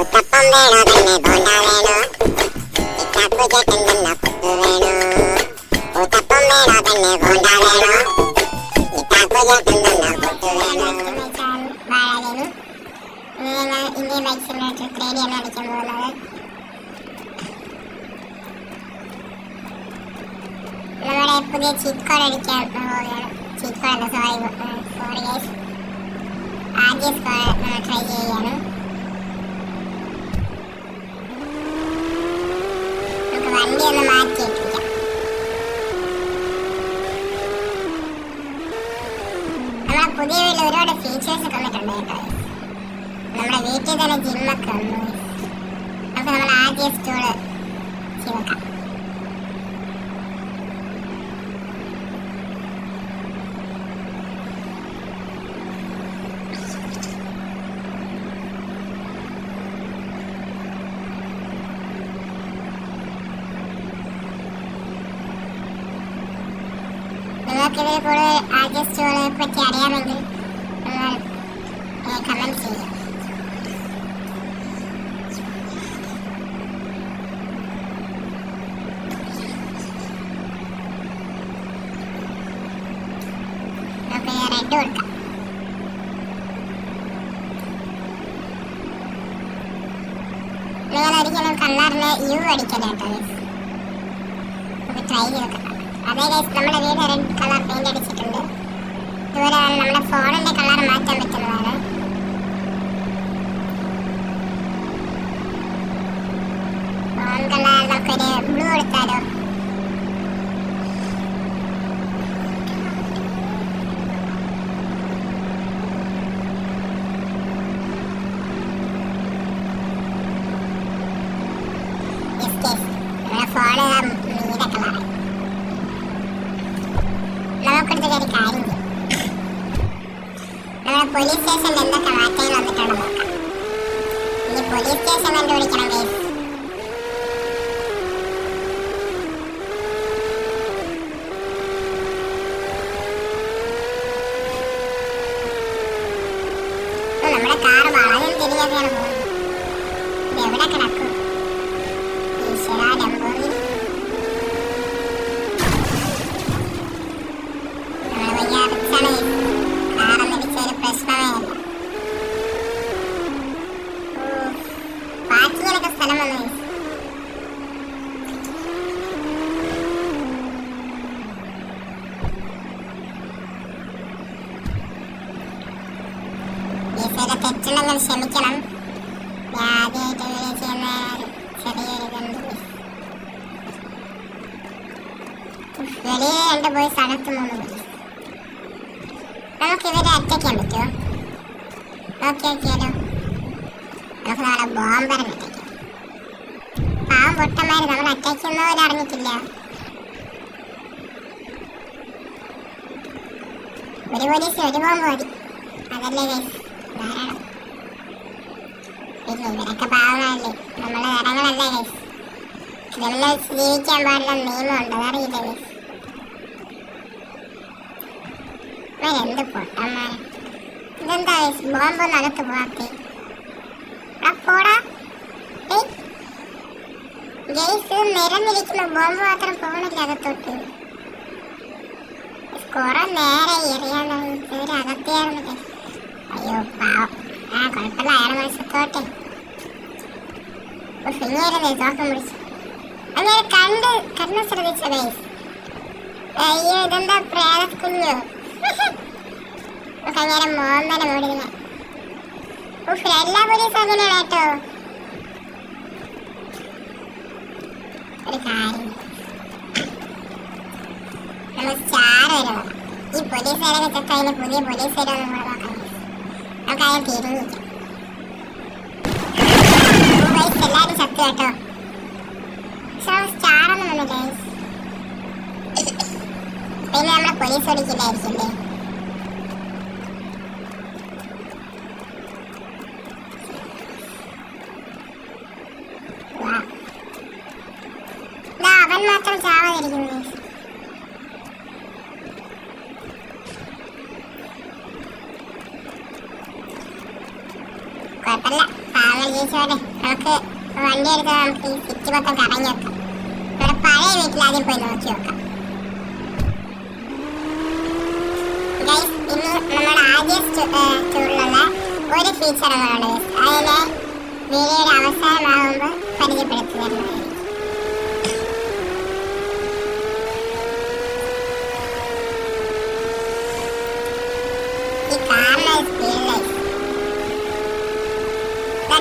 ഉത്തപ്പം വേണോ തന്നെ ബോണ്ട വേണോ ഇക്കാക്കു ചേട്ടൻ തന്ന പുട്ട് വേണോ ഉത്തപ്പം വേണോ തന്നെ ബോണ്ട വേണോ ഇക്കാക്കു ചേട്ടൻ തന്ന പുട്ട് വേണോ. ഇന്ത്യൻ ബൈക്ക് സിമുലേറ്റർ 3D ആണ് കളിക്കാൻ പോകുന്നത്. നമ്മുടെ പുതിയ ചീറ്റ് കോഡ് അടിക്കാൻ പോവുകയാണ്. ചീറ്റ് കോഡ് അല്ല, സോറി ഗൈസ്, ആദ്യ സ്കോഡ് ട്രൈ ചെയ്യുകയാണ്. നമുക്ക് വണ്ടി ഒന്ന് മാറ്റിയിട്ടിരിക്കാം. നമ്മളെ പുതിയ വീട്ടിൽ ഒരുപാട് ഫീച്ചേഴ്സ് ഒക്കെ വന്നിട്ടുണ്ട് കേട്ടോ. നമ്മുടെ വീട്ടിൽ തന്നെ ജിമ്മൊക്കെ വന്നു. നമുക്ക് നമ്മൾ ആദ്യ സ്റ്റോള് ചെയ്ത് വെക്കാം. നിങ്ങൾക്കിതിൽ കൂടുതൽ ആദ്യ സ്റ്റോളെ പറ്റി അറിയാമെങ്കിൽ നിങ്ങൾ കമന്റ് ചെയ്യുക. റെഡ് കൊടുക്കാം. നിങ്ങൾ ഒരിക്കലും കളറിന് യു അടിക്കല കേട്ടോ. നമുക്ക് ട്രൈ ചെയ്ത് നോക്കാം. അതേ ഗൈസ്, നമ്മുടെ വീട് റെഡ് കളർ പെയിന്റ് അടിച്ചിട്ടുണ്ട്. ഇതുപോലെ നമ്മുടെ ഫോണിന്റെ കളർ മാറ്റാൻ പറ്റുന്നതാണ്. ഫോൺ കളർ നമുക്കൊരു ബ്ലൂ കൊടുത്താലോ? പോലീസ് സ്റ്റേഷനിൽ എന്തൊക്കെ മാറ്റങ്ങൾ വന്നിട്ടുണ്ടെന്ന് നോക്കാം. ഇനി പോലീസ് സ്റ്റേഷൻ കണ്ടുപിടിക്കണം ഗൈസ്. നമ്മുടെ കാർ വളരെ തിരികെയാണ് പോകുന്നത്. ഇത് എവിടെ കിടക്കും? ഈശ്വരാ, ഡംബോറി. പാർക്കിങ്ങിനൊക്കെ സ്ഥലം വന്നു. തെറ്റുണ്ടെങ്കിൽ ക്ഷമിക്കണം. ആദ്യമായിട്ട് ചെയ്യുന്ന ചെറിയൊരു വെളിയിൽ 2 ബോയ്സ്, അകത്ത് 3 ബോയ്സ്. നമുക്ക് ഇവരെ അറ്റാക്ക് ചെയ്യാൻ പറ്റുമോ? നോക്കിയാലോ. നമുക്ക് നാളെ ബോംബറിനെ അറ്റാക്ക് ചെയ്യാം. പാവം പൊട്ടന്മാര് നമ്മൾ അറ്റാക്ക് ചെയ്യുന്നവരെ അറിഞ്ഞിട്ടില്ല. ഒരു പോലീസ് ഒരു ബോംബ് മതി, അതല്ലേ ഗൈസ് ധാരാളം. പിന്നെ ഇവരൊക്കെ പാവങ്ങളല്ലേ, നമ്മളെ നിറങ്ങളല്ലേ ഗൈസ്. ഇതെല്ലാം ജീവിക്കാൻ പാടില്ല നിയമമുണ്ട്, അതറിയില്ല ഗൈസ്. എന്ത് പൊട്ടന്മാരെ. ഇതെന്താ ഗൈസ്, ബോംബൊന്നും അകത്ത് പോകാത്തേ? പോടാ ഗൈസ്, നിരന്നിരിക്കുന്ന ബോംബ് മാത്രം പോകണില്ല അകത്തോട്ട്. കുറെ നേരെ എറിയാനായി അകത്തേറുന്നത്. അയ്യോ പാവം. കുഴപ്പമില്ല, അയാളെ മനസ്സത്തോട്ടെ. പിന്നീരല്ലേ തോക്കം പിടിച്ചു. അങ്ങനെ കണ്ണ് ശ്രദ്ധിച്ച ഗൈസ്. അയ്യോ, ഇതെന്താ പ്രേതക്കുഞ്ഞോ? അങ്ങനെ മോന്തനെ മൂടില്ല. എല്ലാ പോലീസും അങ്ങനെയാണ് കേട്ടോ. ഒരു കാര്യം, നമ്മൾ സ്റ്റാർ വരുവാ. ഈ പോലീസുകാരൊക്കെ ചെക്ക് അതിന് പുതിയ പോലീസുകാരൊന്നും കൂടെ നോക്കാം. നമുക്ക് അതിനെ തിരിഞ്ഞിരിക്കാം. എല്ലാരും ചത്തു കേട്ടോ. സ്റ്റാർ ഒന്നും വന്നില്ല. പിന്നെ നമ്മളെ പോലീസ് ഓടിക്കില്ലായിരിക്കില്ലേ? അവൻ മാത്രം ചാവാതിരിക്കുന്നു. കുഴപ്പമില്ല, പാവങ്ങൾ ജയിച്ചു നമുക്ക് വണ്ടി എടുത്ത് നമുക്ക് ഈ സിറ്റി മൊത്തം കറങ്ങി വെക്കാം. നമ്മുടെ പഴയ വീട്ടിൽ ആദ്യം പോയി നോക്കി നോക്കാം. ഗൈസ്, ഇന്ന് നമ്മുടെ ആദ്യ ടൂറിലുള്ള ഒരു ഫീച്ചറുകളാണ് അതിലെ വീഡിയോയുടെ അവസാനമാകുമ്പോൾ പരിചയപ്പെടുത്തുന്നതായിരിക്കും. ഈ കാറിന്റെ സ്പീഡ്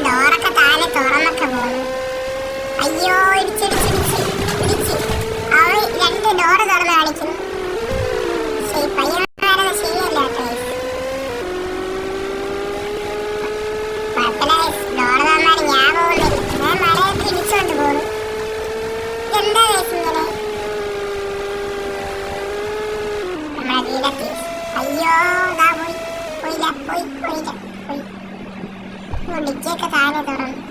ഡോറൊക്കെ താഴെ തുറന്നൊക്കെ പോകുന്നു. അയ്യോ, ഇടിച്ച് അവൻ 2 ഡോറ് തുറന്ന് കാണിക്കുന്നു. പയ്യന്മാരത് ശരിയല്ല കേട്ടോ. ഡോറ് തുറന്നാൽ ഞാൻ പോകുന്നില്ല, മഴയൊക്കെ ഇടിച്ചോണ്ട് പോകുന്നു. എന്താ ഇങ്ങനെ നമ്മളെ വീടെത്തി. അയ്യോ, പോയില്ല. ഡിക്കിയൊക്കെ താഴെ തുറന്നു.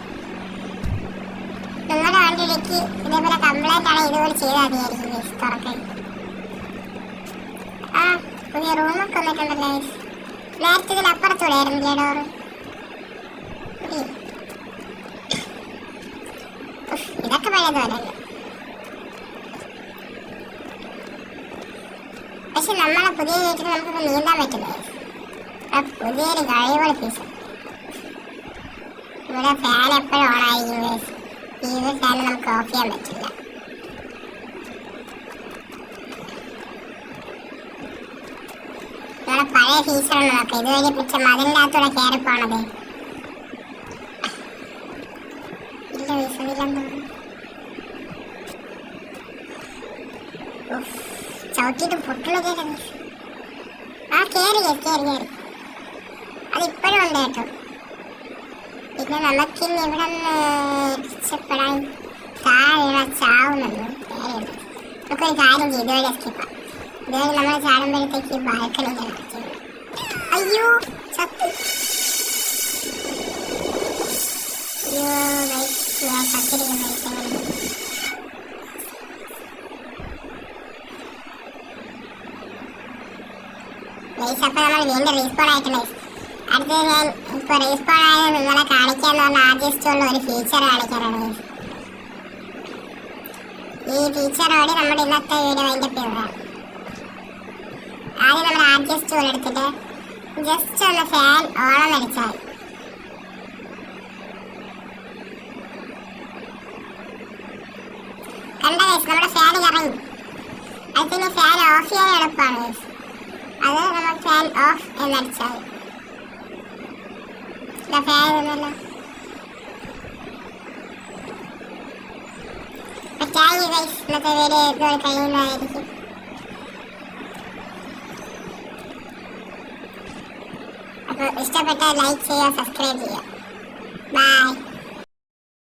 നിങ്ങളുടെ വണ്ടി ഡിക്കി ഇതേപോലെ കംപ്ലൈന്റ് ആണ്, ഇതുപോലെ ചെയ്താൽ മതിയായിരിക്കും തുറക്കാൻ. ആ, പുതിയ റൂമൊക്കെ വന്നിട്ടുണ്ടല്ലോ. നേരത്തെ ഇതിലപ്പുറത്തൂടെ ആയിരുന്നില്ലേ ഡോറ്? ഇതൊക്കെ പഴയതുപോലല്ലോ. പക്ഷെ നമ്മളെ പുതിയ വീട്ടിൽ നമുക്കൊക്കെ നീന്താൻ പറ്റില്ല. പുതിയൊരു കഴിവുള്ള ഫീസ്. ഇവിടെ ഫാൻ എപ്പോഴും ഓണായിരിക്കും. ഈ ഫാൻ നമുക്ക് ഓഫ് ചെയ്യാൻ പറ്റില്ല. ഇവിടെ പഴയ ഫീച്ചറാണ് നോക്കാം. ഇതുവരെ പിടിച്ച മതിലിൻ്റെ അകത്തൂടെ കയറി പോണത്. ഇല്ല വീസതില്ലെന്ന് ചവിട്ടിട്ട് പൊട്ടുള്ള കേട്ടോ. ആ കയറി അതിപ്പോഴും ഉണ്ട് കേട്ടോ. പിന്നെ നമുക്കിന്ന് ഇവിടെ നിന്ന് രക്ഷപ്പെടാൻ താഴെ ചാവുന്നുണ്ട്. നമുക്കൊരു കാര്യം ചെയ്യും, ഇതുവരെ എസ്കേപ്പാം. ഇതുവരെ നമ്മൾ ചാടുമ്പോഴത്തേക്ക് ബാൽക്കണി. അയ്യോ ചത്തി. അയ്യോ ഞാൻ ചത്തിരിക്കുന്ന അപ്പൊ നമ്മൾ വീണ്ടും റീസ്പോൺ ആയിട്ടുണ്ട്. അടുത്തത് ഞാൻ ഇപ്പൊ റീസ്പോൺ ആയത് നിങ്ങളെ കാണിക്കാന്ന് പറഞ്ഞ ആദ്യമുള്ള ഒരു ഫീച്ചർ കാണിക്കാനാണ്. ഈ ഫീച്ചറോടെ നമ്മുടെ ഇന്നത്തെ വീഡിയോ വൈൻഡപ്പ് ചെയ്യുകയാണ്. ആദ്യം നമ്മൾ ആദ്യസ്റ്റ് ടൂൾ എടുത്തിട്ട് ജസ്റ്റ് ഒന്ന് ഫാൻ ഓണം അടിച്ചാൽ കണ്ട നമ്മുടെ ഫാൻ കറങ്ങി. അടുത്തന്നെ ഫാൻ ഓഫ് ചെയ്യാൻ എളുപ്പമാണ്. അത് നമ്മൾ ഫാൻ ഓഫ് എന്നടിച്ചാൽ ഫാൻ ഇതൊന്നല്ലോ. Thank you guys. ഇന്നത്തെ വീഡിയോ ഇതുവരെ കഴിയുന്നതായിരിക്കും. അപ്പോൾ ഇഷ്ടപ്പെട്ടാൽ ലൈക്ക് ചെയ്യുക, സബ്സ്ക്രൈബ് ചെയ്യുക. ബൈ.